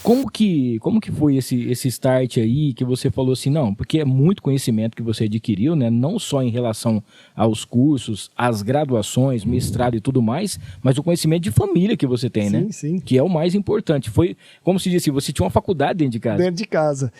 Como que foi esse start aí que você falou assim, não, porque é muito conhecimento que você adquiriu, né? Não só em relação aos cursos, às graduações, mestrado e tudo mais, mas o conhecimento de família que você tem, né? Sim. Que é o mais importante. Foi, como se disse, você tinha uma faculdade dentro de casa. Dentro de casa.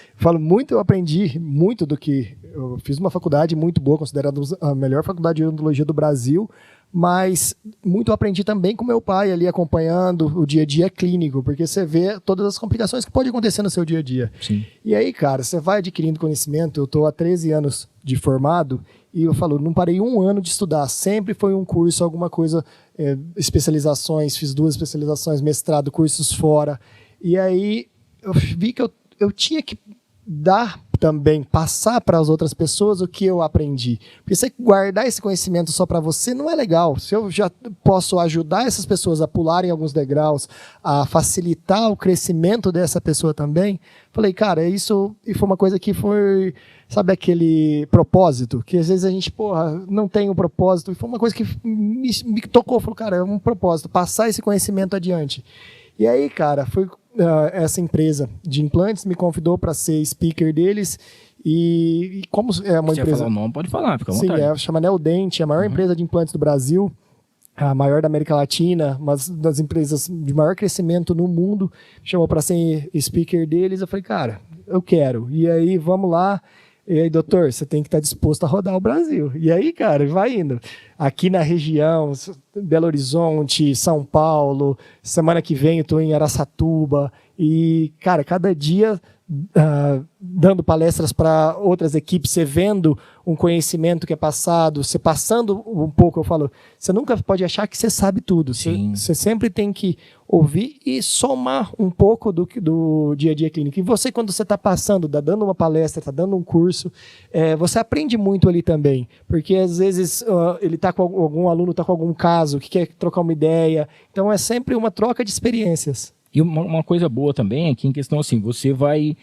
Eu aprendi muito do que... Eu fiz uma faculdade muito boa, considerada a melhor faculdade de odontologia do Brasil, mas muito eu aprendi também com meu pai ali acompanhando o dia a dia clínico, porque você vê todas as complicações que podem acontecer no seu dia a dia. Sim. E aí, cara, você vai adquirindo conhecimento. Eu estou há 13 anos de formado e eu falo, não parei um ano de estudar, sempre foi um curso, alguma coisa, especializações, fiz 2 especializações, mestrado, cursos fora. E aí eu vi que eu tinha que dar também, passar para as outras pessoas o que eu aprendi. Porque você guardar esse conhecimento só para você não é legal. Se eu já posso ajudar essas pessoas a pularem alguns degraus, a facilitar o crescimento dessa pessoa também, falei, cara, isso e foi uma coisa que foi, sabe, aquele propósito, que às vezes a gente, não tem um propósito, e foi uma coisa que me tocou, falou, cara, é um propósito, passar esse conhecimento adiante. E aí, cara, foi essa empresa de implantes me convidou para ser speaker deles e como é uma empresa... Se falar o nome, pode falar, fica à vontade. Sim, chama Neodent, a maior empresa de implantes do Brasil, a maior da América Latina, uma das empresas de maior crescimento no mundo, chamou para ser speaker deles. Eu falei, cara, eu quero. E aí, vamos lá. E aí, doutor, você tem que estar disposto a rodar o Brasil. E aí, cara, vai indo. Aqui na região, Belo Horizonte, São Paulo, semana que vem eu estou em Araçatuba. E, cara, cada dia dando palestras para outras equipes, você vendo um conhecimento que é passado, você passando um pouco, eu falo, você nunca pode achar que você sabe tudo. Você sempre tem que ouvir e somar um pouco do dia a dia clínico. E você, quando você está passando, está dando uma palestra, está dando um curso, você aprende muito ali também. Porque, às vezes, ele tá com algum aluno está com algum caso, que quer trocar uma ideia. Então, é sempre uma troca de experiências. E uma coisa boa também é que, em questão assim, você vai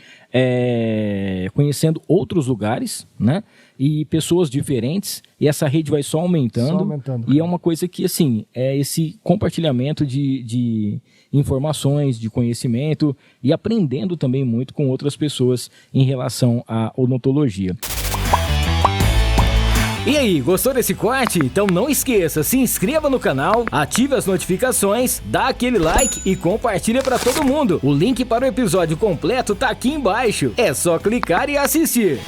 conhecendo outros lugares, né? E pessoas diferentes, e essa rede vai só aumentando. E é uma coisa que, assim, é esse compartilhamento de informações, de conhecimento, e aprendendo também muito com outras pessoas em relação à odontologia. E aí, gostou desse corte? Então não esqueça, se inscreva no canal, ative as notificações, dá aquele like e compartilha para todo mundo. O link para o episódio completo tá aqui embaixo. É só clicar e assistir.